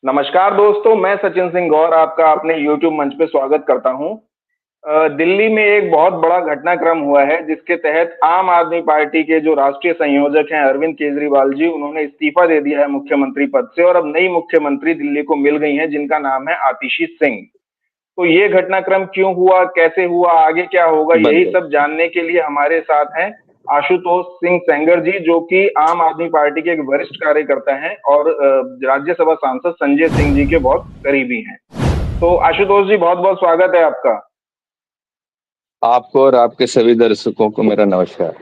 नमस्कार दोस्तों, मैं सचिन सिंह गौर आपका अपने यूट्यूब मंच पे स्वागत करता हूँ। दिल्ली में एक बहुत बड़ा घटनाक्रम हुआ है जिसके तहत आम आदमी पार्टी के जो राष्ट्रीय संयोजक हैं अरविंद केजरीवाल जी, उन्होंने इस्तीफा दे दिया है मुख्यमंत्री पद से और अब नई मुख्यमंत्री दिल्ली को मिल गई हैं जिनका नाम है आतिशी सिंह। तो ये घटनाक्रम क्यों हुआ, कैसे हुआ, आगे क्या होगा, यही बिल्कुल। सब जानने के लिए हमारे साथ हैं आशुतोष सिंह सेंगर जी, जो कि आम आदमी पार्टी के एक वरिष्ठ कार्यकर्ता हैं और राज्यसभा सांसद संजय सिंह जी के बहुत करीबी हैं। तो आशुतोष जी, बहुत-बहुत स्वागत है आपका। आपको और आपके सभी दर्शकों को मेरा नमस्कार।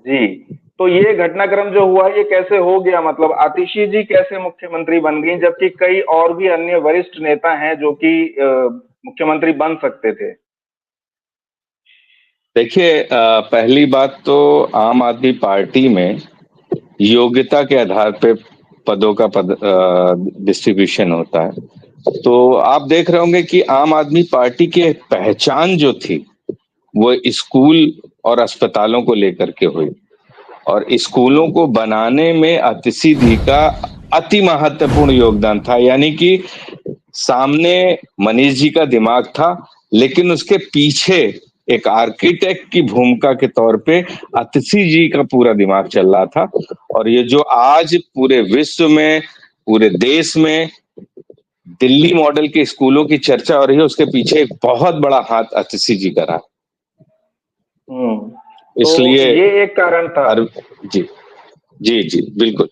जी, तो ये घटनाक्रम जो हुआ ये कैसे हो गया? मतलब आतिशी जी कैसे मुख्यमंत्री बन गईं जबकि कई और भी अन्य वरिष्ठ नेता हैं जो कि मुख्यमंत्री बन सकते थे? देखिए पहली बात तो आम आदमी पार्टी में योग्यता के आधार पे पदों का डिस्ट्रीब्यूशन होता है। तो आप देख रहे होंगे कि आम आदमी पार्टी की पहचान जो थी वो स्कूल और अस्पतालों को लेकर के हुई और स्कूलों को बनाने में अतिशी दी का अति महत्वपूर्ण योगदान था। यानी कि सामने मनीष जी का दिमाग था लेकिन उसके पीछे एक आर्किटेक्ट की भूमिका के तौर पे अतिशी जी का पूरा दिमाग चल रहा था। और ये जो आज पूरे विश्व में, पूरे देश में दिल्ली मॉडल के स्कूलों की चर्चा हो रही है, उसके पीछे एक बहुत बड़ा हाथ अतिशी जी का रहा। हुँ, तो इसलिए ये एक कारण था। अर जी, जी, जी, बिल्कुल।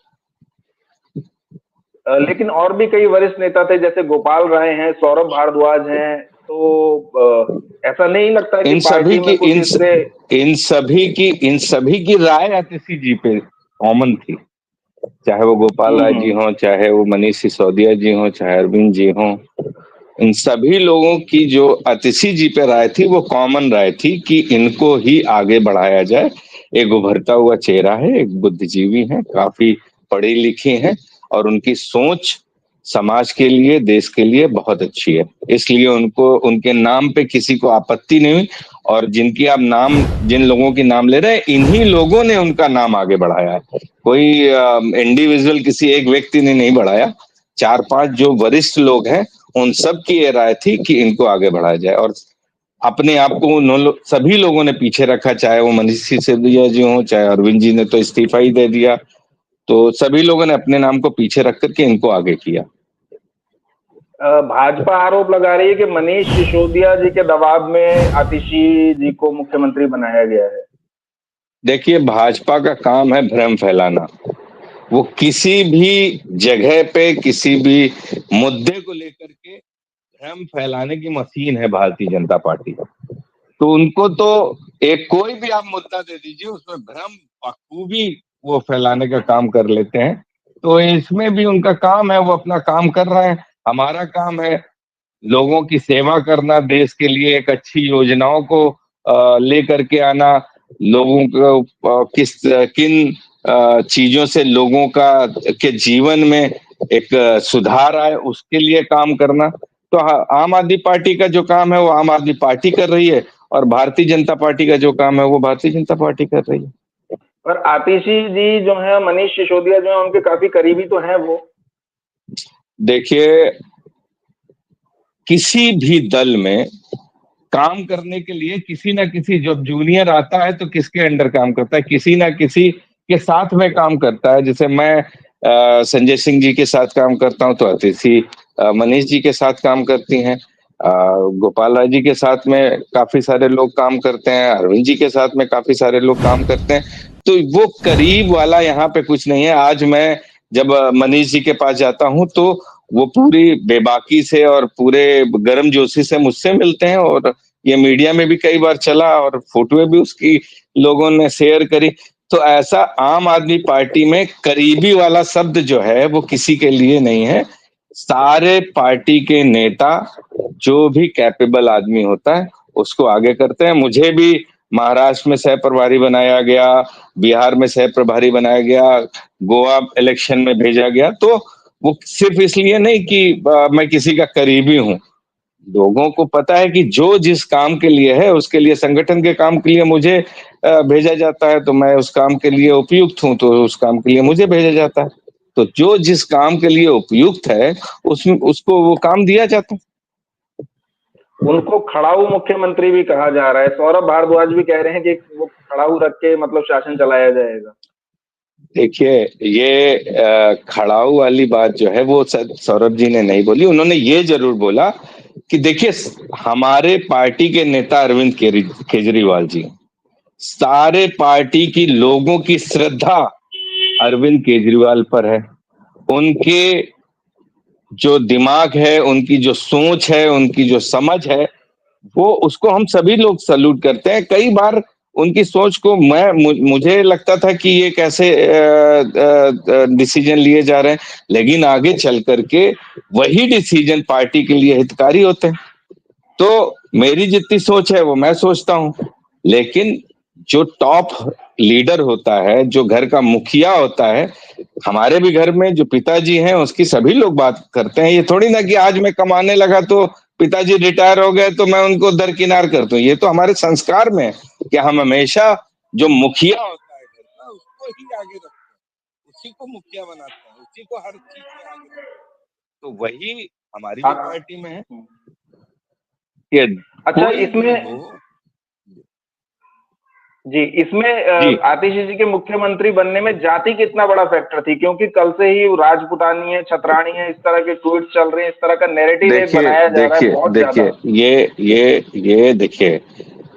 लेकिन और भी कई वरिष्ठ नेता थे जैसे गोपाल राय हैं, सौरभ भारद्वाज हैं, तो ऐसा नहीं लगता कि इन सभी पार्टी की में कुछ इससे इन सभी की राय आतिशी जी पे कॉमन थी। चाहे वो गोपाल हुँ, राय जी हुँ। हों, चाहे वो मनीष सिसोदिया जी हों, चाहे अरविंद जी हों, इन सभी लोगों की जो अतिशी जी पे राय थी वो कॉमन राय थी कि इनको ही आगे बढ़ाया जाए। एक उभरता हुआ चेहरा है, एक बुद्धिजीवी है, काफी पढ़ी लिखी हैं और उनकी सोच समाज के लिए, देश के लिए बहुत अच्छी है। इसलिए उनको उनके नाम पे किसी को आपत्ति नहीं हुई और जिन लोगों की नाम ले रहे हैं, इन्हीं लोगों ने उनका नाम आगे बढ़ाया है। कोई इंडिविजुअल किसी एक व्यक्ति ने नहीं बढ़ाया। 4-5 जो वरिष्ठ लोग हैं उन सब की ये राय थी कि इनको आगे बढ़ाया जाए और अपने आप को सभी लोगों ने पीछे रखा, चाहे वो मनीष सिसोदिया जी हो, चाहे अरविंद जी ने तो इस्तीफा ही दे दिया। तो सभी लोगों ने अपने नाम को पीछे रख करके इनको आगे किया। भाजपा आरोप लगा रही है कि मनीष सिसोदिया जी के दबाव में आतिशी जी को मुख्यमंत्री बनाया गया है। देखिए भाजपा का काम है भ्रम फैलाना। वो किसी भी जगह पे किसी भी मुद्दे को लेकर के भ्रम फैलाने की मशीन है भारतीय जनता पार्टी। तो उनको तो एक कोई भी आप मुद्दा दे दीजिए उसमें भ्रम बखूबी वो फैलाने का काम कर लेते हैं। तो इसमें भी उनका काम है, वो अपना काम कर रहे हैं। हमारा काम है लोगों की सेवा करना, देश के लिए एक अच्छी योजनाओं को लेकर के आना, लोगों को किन चीजों से लोगों का के जीवन में एक सुधार आए उसके लिए काम करना। तो आम आदमी पार्टी का जो काम है वो आम आदमी पार्टी कर रही है और भारतीय जनता पार्टी का जो काम है वो भारतीय जनता पार्टी कर रही है। और आतिशी जी जो है, मनीष सिसोदिया जो है, उनके काफी करीबी तो हैं वो। देखिए किसी भी दल में काम करने के लिए किसी ना किसी, जब जूनियर आता है तो किसके अंडर काम करता है, किसी ना किसी के साथ में काम करता है। जैसे मैं संजय सिंह जी के साथ काम करता हूं तो अतिथि मनीष जी के साथ काम करती हैं। गोपाल राय जी के साथ में काफी सारे लोग काम करते हैं, अरविंद जी के साथ में काफी सारे लोग काम करते हैं। तो वो करीब वाला यहाँ पे कुछ नहीं है। आज मैं जब मनीष जी के पास जाता हूं तो वो पूरी बेबाकी से और पूरे गर्मजोशी से मुझसे मिलते हैं और ये मीडिया में भी कई बार चला और फोटोएं भी उसकी लोगों ने शेयर करी। तो ऐसा आम आदमी पार्टी में करीबी वाला शब्द जो है वो किसी के लिए नहीं है। सारे पार्टी के नेता जो भी कैपेबल आदमी होता है उसको आगे करते हैं। मुझे भी महाराष्ट्र में सह प्रभारी बनाया गया, बिहार में सह प्रभारी बनाया गया, गोवा इलेक्शन में भेजा गया। तो वो सिर्फ इसलिए नहीं कि मैं किसी का करीबी हूं। लोगों को पता है कि जो जिस काम के लिए है उसके लिए, संगठन के काम के लिए मुझे भेजा जाता है तो मैं उस काम के लिए उपयुक्त हूं, तो उस काम के लिए मुझे भेजा जाता है। तो जो जिस काम के लिए उपयुक्त है उसमें उसको वो काम दिया जाता है। उनको खड़ाऊ मुख्यमंत्री भी कहा जा रहा है। सौरभ भारद्वाज भी कह रहे हैं कि वो खड़ाऊ रख के मतलब शासन चलाया जाएगा। देखिए, ये खड़ाऊ वाली बात जो है वो सौरभ जी ने नहीं बोली। उन्होंने ये जरूर बोला कि देखिए, हमारे पार्टी के नेता अरविंद केजरीवाल जी, सारे पार्टी की लोगों की श्रद्धा अरविंद केजरीवाल पर है। उनके जो दिमाग है, उनकी जो सोच है, उनकी जो समझ है, वो उसको हम सभी लोग सल्यूट करते हैं। कई बार उनकी सोच को मुझे लगता था कि ये कैसे डिसीजन लिए जा रहे हैं, लेकिन आगे चल करके वही डिसीजन पार्टी के लिए हितकारी होते हैं। तो मेरी जितनी सोच है वो मैं सोचता हूं, लेकिन जो टॉप लीडर होता है, जो घर का मुखिया होता है, हमारे भी घर में जो पिताजी हैं उसकी सभी लोग बात करते हैं। ये थोड़ी ना कि आज मैं कमाने लगा तो पिताजी रिटायर हो गए तो मैं उनको दरकिनार कर दूं। ये तो हमारे संस्कार में है कि हम हमेशा जो मुखिया होता है घर का उसको ही आगे रखते हैं, उसी को मुखिया बनाते हैं, उसी को हर चीज में आगे रखते हैं। तो वही हमारी भी आप पार्टी में है कि अच्छा, कोई भी इसमें हो। जी, इसमें जी आतिशी जी के मुख्यमंत्री बनने में जाति कितना बड़ा फैक्टर थी? क्योंकि कल से ही राजपूतानी है, छतरानी है, इस तरह के ट्वीट चल रहे हैं, इस तरह का नैरेटिव एक देखिए बनाया जा रहा है देखिए बहुत ज्यादा। देखिए ये देखिए,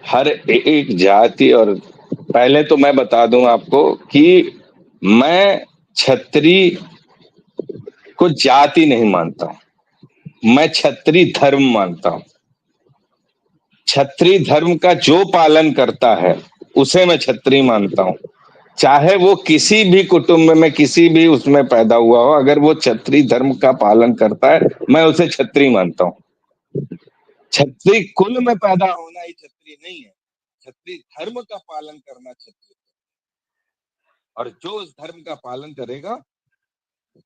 हर एक जाति, और पहले तो मैं बता दूं आपको कि मैं छतरी को जाति नहीं मानता हूं, मैं छतरी धर्म मानता हूं। छतरी धर्म का जो पालन करता है उसे मैं छतरी मानता हूं। चाहे वो किसी भी कुटुंब में किसी भी उसमें पैदा हुआ हो, अगर वो छतरी धर्म का पालन करता है मैं उसे छतरी मानता हूं। छतरी कुल में पैदा होना ही छतरी नहीं है, छतरी धर्म का पालन करना छतरी। और जो उस धर्म का पालन करेगा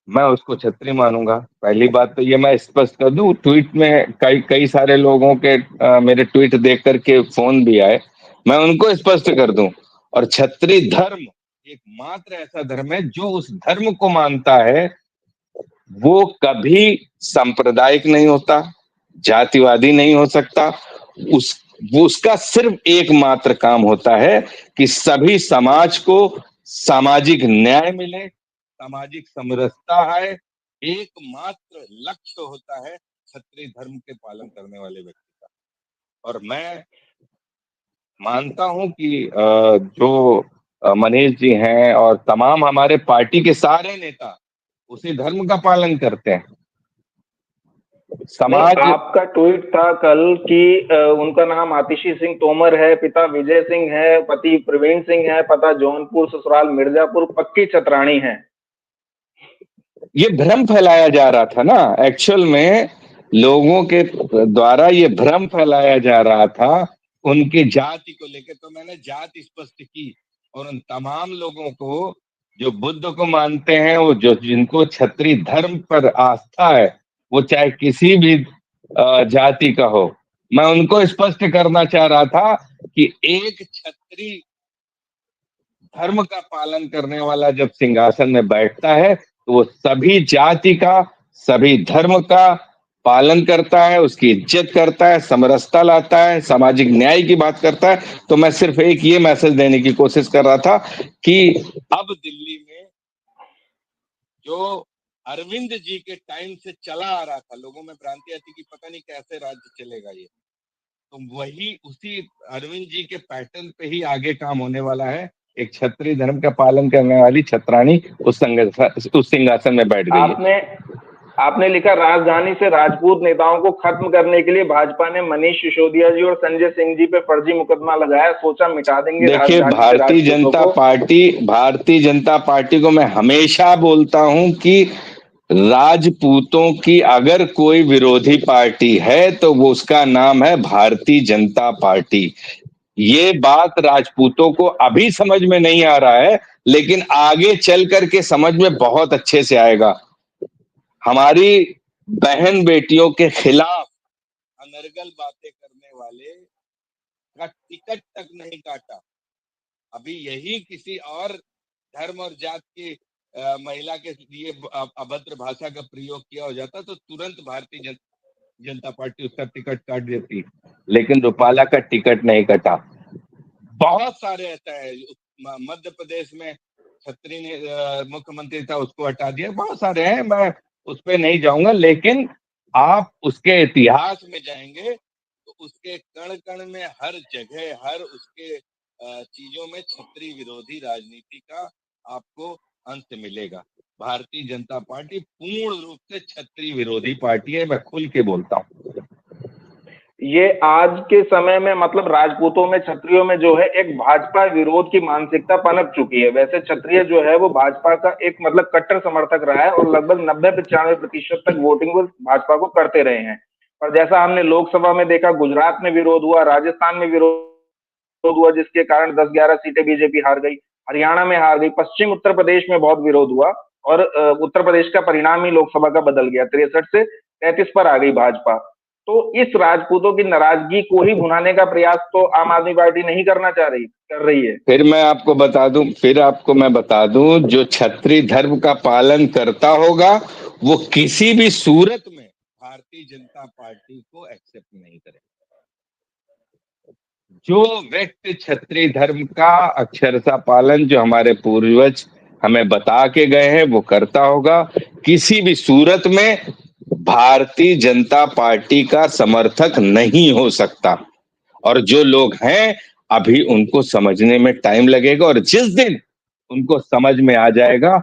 मैं उसको छतरी मानूंगा। पहली बात तो ये मैं स्पष्ट कर दूं, ट्वीट में कई कई सारे लोगों के मेरे ट्वीट देख करके फोन भी आए, मैं उनको स्पष्ट कर दूं। और छतरी धर्म एकमात्र ऐसा धर्म है जो उस धर्म को मानता है, वो कभी सांप्रदायिक नहीं होता, जातिवादी नहीं हो सकता। उस वो उसका सिर्फ एकमात्र काम होता है कि सभी समाज को सामाजिक न्याय मिले, सामाजिक समरसता है, एकमात्र लक्ष्य होता है क्षत्रिय धर्म के पालन करने वाले व्यक्ति का। और मैं मानता हूं कि जो मनीष जी हैं और तमाम हमारे पार्टी के सारे नेता उसी धर्म का पालन करते हैं। नहीं, समाज आपका ट्वीट था कल कि उनका नाम आतिशी सिंह तोमर है, पिता विजय सिंह है, पति प्रवीण सिंह है, पता जौनपुर, ससुराल मिर्जापुर, पक्की छतरानी है। ये भ्रम फैलाया जा रहा था ना, एक्चुअल में लोगों के द्वारा ये भ्रम फैलाया जा रहा था उनकी जाति को लेकर। तो मैंने जाति स्पष्ट की, और उन तमाम लोगों को जो बुद्ध को मानते हैं, वो जो जिनको क्षत्रिय धर्म पर आस्था है, वो चाहे किसी भी जाति का हो, मैं उनको स्पष्ट करना चाह रहा था कि एक क्षत्रिय धर्म का पालन करने वाला जब सिंहासन में बैठता है तो वो सभी जाति का, सभी धर्म का पालन करता है, उसकी इज्जत करता है, समरसता लाता है, सामाजिक न्याय की बात करता है। तो मैं सिर्फ एक ये मैसेज देने की कोशिश कर रहा था कि अब दिल्ली में जो अरविंद जी के टाइम से चला आ रहा था, लोगों में भ्रांति आती कि पता नहीं कैसे राज्य चलेगा ये, तो वही उसी अरविंद जी के पैटर्न पे ही आगे काम होने वाला है। एक क्षत्रिय धर्म का पालन करने वाली छतरानी उस सिंहासन में बैठ गई है। आपने आपने लिखा, राजधानी से राजपूत नेताओं को खत्म करने के लिए भाजपा ने मनीष सिसोदिया जी और संजय सिंह जी पे फर्जी मुकदमा लगाया, सोचा मिटा देंगे देखिए, राजधानी से राजपूतों को। भारतीय जनता पार्टी को मैं हमेशा बोलता हूं कि राजपूतों की अगर कोई विरोधी पार्टी है तो वो उसका नाम है भारतीय जनता पार्टी। ये बात राजपूतों को अभी समझ में नहीं आ रहा है, लेकिन आगे चल करके समझ में बहुत अच्छे से आएगा। हमारी बहन बेटियों के खिलाफ अनर्गल बातें करने वाले का टिकट तक नहीं काटा। अभी यही किसी और धर्म और जात के महिला के लिए अभद्र भाषा का प्रयोग किया हो जाता तो तुरंत भारतीय जनता पार्टी उसका टिकट काट देती, लेकिन रूपाला का टिकट नहीं कटा। बहुत सारे ऐसा है, मध्य प्रदेश में खत्री ने मुख्यमंत्री था, उसको हटा दिया, बहुत सारे हैं, मैं उस पर नहीं जाऊंगा। लेकिन आप उसके इतिहास में जाएंगे तो उसके कण कण में, हर जगह, हर उसके चीजों में छत्री विरोधी राजनीति का आपको अंत मिलेगा। भारतीय जनता पार्टी पूर्ण रूप से छत्री विरोधी पार्टी है, मैं खुल के बोलता हूँ। ये आज के समय में मतलब राजपूतों में, क्षत्रियों में जो है एक भाजपा विरोध की मानसिकता पनप चुकी है। वैसे क्षत्रिय जो है वो भाजपा का एक मतलब कट्टर समर्थक रहा है और लगभग 90-95% तक वोटिंग वो भाजपा को करते रहे हैं। पर जैसा हमने लोकसभा में देखा, गुजरात में विरोध हुआ, राजस्थान में विरोध हुआ, जिसके कारण 10-11 सीटें बीजेपी हार गई, हरियाणा में हार गई, पश्चिम उत्तर प्रदेश में बहुत विरोध हुआ और उत्तर प्रदेश का परिणाम ही लोकसभा का बदल गया, 63 से 33 पर आ गई भाजपा। तो इस राजपूतों की नाराजगी को ही भुनाने का प्रयास तो आम आदमी पार्टी नहीं करना चाह रही, कर रही है। फिर आपको मैं बता दूं, जो क्षत्रिय धर्म का पालन करता होगा वो किसी भी सूरत में भारतीय जनता पार्टी को एक्सेप्ट नहीं करेगा। जो व्यक्ति क्षत्रिय धर्म का अक्षरशः पालन, जो हमारे पूर्वज हमें बता के गए हैं, वो करता होगा, किसी भी सूरत में भारतीय जनता पार्टी का समर्थक नहीं हो सकता। और जो लोग हैं अभी उनको समझने में टाइम लगेगा, और जिस दिन उनको समझ में आ जाएगा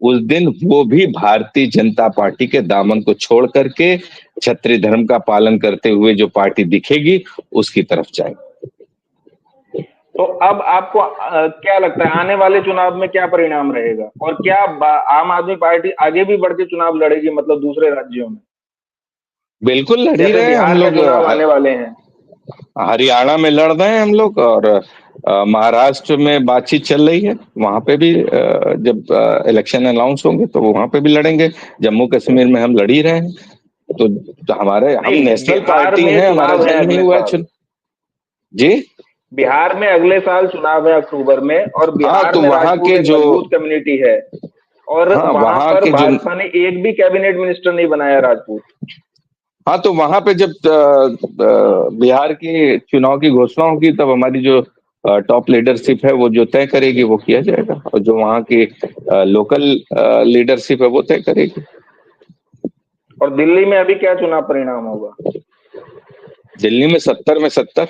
उस दिन वो भी भारतीय जनता पार्टी के दामन को छोड़ करके क्षत्रिय धर्म का पालन करते हुए जो पार्टी दिखेगी उसकी तरफ जाएंगे। तो अब आपको क्या लगता है आने वाले चुनाव में क्या परिणाम रहेगा, और क्या आम आदमी पार्टी आगे भी बढ़ के चुनाव लड़ेगी, मतलब दूसरे राज्यों में? बिल्कुल लड़ ही जैसे रहे हैं हम बिहार में लोग, चुनाव आने वाले हैं। हरियाणा में लड़ रहे हैं हम लोग, और महाराष्ट्र में बातचीत चल रही है, वहां पे भी जब इलेक्शन अनाउंस होंगे तो वहां पे भी लड़ेंगे। जम्मू कश्मीर में हम लड़ ही रहे हैं। तो हम नहीं, नेशनल बिहार पार्टी में हैं, हमारा चुनाव है जन्म नहीं अगले हुआ है साल। जी। बिहार में अगले साल चुनाव है अक्टूबर में, और हाँ बिहार तो में वहां राजपूत के एक जो मजबूत कम्युनिटी है, और हाँ वहां वहां पर के जो भाजपा ने एक भी कैबिनेट मिनिस्टर नहीं बनाया राजपूत। हाँ तो वहां पे जब बिहार के चुनाव की घोषणा होगी तब हमारी जो टॉप लीडरशिप है वो जो तय करेगी वो किया जाएगा, और जो वहाँ की लोकल लीडरशिप है वो तय करेगी। और दिल्ली में अभी क्या चुनाव परिणाम होगा? दिल्ली में 70 में 70।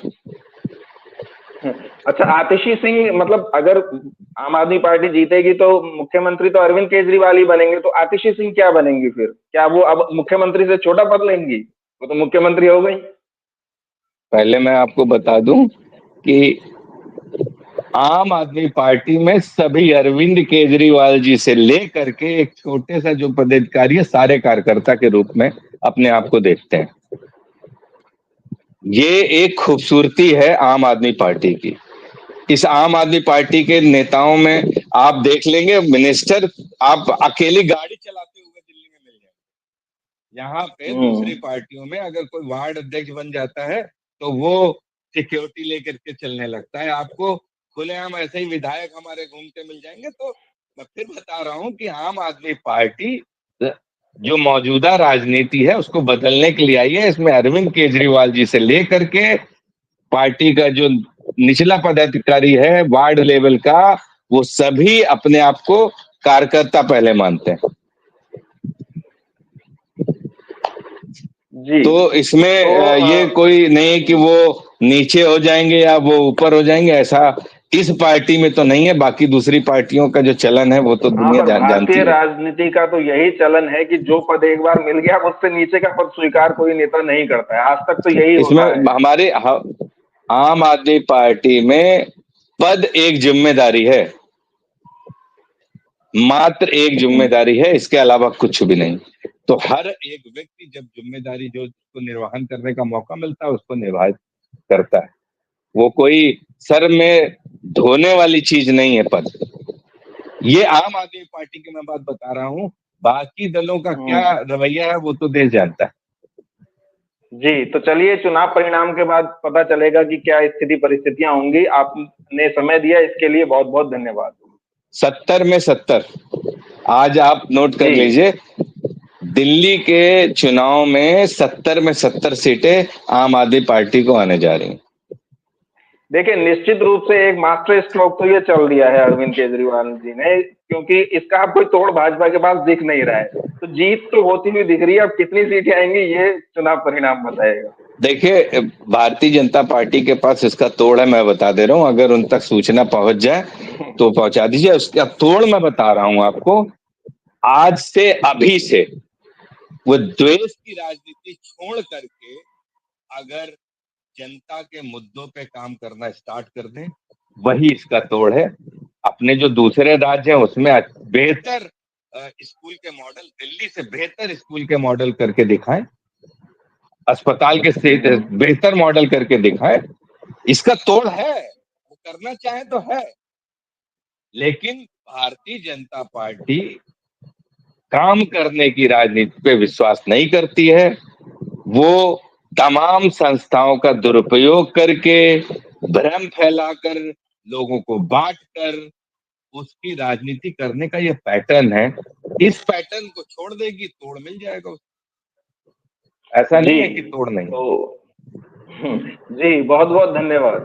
अच्छा, आतिशी सिंह, मतलब अगर आम आदमी पार्टी जीतेगी तो मुख्यमंत्री तो अरविंद केजरीवाल ही बनेंगे, तो आतिशी सिंह क्या बनेंगी फिर? क्या वो अब मुख्यमंत्री से छोटा पद लेंगी? वो तो मुख्यमंत्री हो गई। पहले मैं आपको बता दूं कि आम आदमी पार्टी में सभी अरविंद केजरीवाल जी से लेकर के एक छोटे सा जो पदाधिकारी है सारे कार्यकर्ता के रूप में अपने आप को देखते हैं। ये एक खूबसूरती है आम आदमी पार्टी की। इस आम आदमी पार्टी के नेताओं में आप देख लेंगे, मिनिस्टर आप अकेली गाड़ी चलाते हुए दिल्ली में मिल जाएंगे। यहाँ पे दूसरी पार्टियों में अगर कोई वार्ड अध्यक्ष बन जाता है तो वो सिक्योरिटी लेकर के चलने लगता है, आपको खुलेआम ऐसे ही विधायक हमारे घूमते मिल जाएंगे। तो मैं फिर बता रहा हूँ कि आम आदमी पार्टी जो मौजूदा राजनीति है उसको बदलने के लिए आई है। इसमें अरविंद केजरीवाल जी से लेकर के पार्टी का जो निचला पदाधिकारी है वार्ड लेवल का, वो सभी अपने आप को कार्यकर्ता पहले मानते हैं। जी। तो इसमें तो ये कोई नहीं है कि वो नीचे हो जाएंगे या वो ऊपर हो जाएंगे, ऐसा इस पार्टी में तो नहीं है। बाकी दूसरी पार्टियों का जो चलन है वो तो हाँ, दुनिया पर भारतीय जानती है। राजनीति का तो यही चलन है कि जो पद एक बार मिल गया उससे नीचे का पद स्वीकार कोई नेता नहीं करता है। आज तक तो यही इसमें होता है। हमारे आम आदमी पार्टी में पद एक जिम्मेदारी है, मात्र एक जिम्मेदारी है, इसके अलावा कुछ भी नहीं। तो हर एक व्यक्ति जब जिम्मेदारी जो उसको निर्वहन करने का मौका मिलता है उसको निभावित करता है। वो कोई सर में धोने वाली चीज नहीं है पद। ये आम आदमी पार्टी की मैं बात बता रहा हूँ, बाकी दलों का क्या रवैया है वो तो देश जानता है। जी, तो चलिए चुनाव परिणाम के बाद पता चलेगा कि क्या स्थिति परिस्थितियां होंगी। आपने समय दिया इसके लिए बहुत बहुत धन्यवाद। 70 में 70। आज आप नोट कर जी लीजिए, दिल्ली के चुनाव में 70 में 70 सीटें आम आदमी पार्टी को आने जा रही हैं। देखिए, निश्चित रूप से एक मास्टर स्ट्रोक तो ये चल दिया है अरविंद केजरीवाल जी ने, क्योंकि इसका अब कोई तोड़ भाजपा के पास दिख नहीं रहा है। तो जीत तो होती हुई दिख रही है, अब कितनी सीटें आएंगी ये चुनाव परिणाम बताएगा। देखिए, भारतीय जनता पार्टी के पास इसका तोड़ है, मैं बता दे रहा हूं, अगर उन तक सूचना पहुंच जाए तो पहुंचा दीजिए। उसका तोड़ मैं बता रहा हूं आपको, आज से, अभी से वो द्वेष की राजनीति छोड़ करके अगर जनता के मुद्दों पे काम करना स्टार्ट कर दें, वही इसका तोड़ है। अपने जो दूसरे राज्य हैं उसमें बेहतर स्कूल के मॉडल, दिल्ली से बेहतर स्कूल के मॉडल करके दिखाएं, अस्पताल के से बेहतर मॉडल करके दिखाएं। इसका तोड़ है, वो करना चाहे तो है। लेकिन भारतीय जनता पार्टी काम करने की राजनीति पे विश्वास नहीं करती है। वो तमाम संस्थाओं का दुरुपयोग करके, भ्रम फैलाकर, लोगों को बांटकर उसकी राजनीति करने का ये पैटर्न है। इस पैटर्न को छोड़ देगी, तोड़ मिल जाएगा उसको। ऐसा जी नहीं है कि तोड़ नहीं। तो जी, बहुत बहुत धन्यवाद।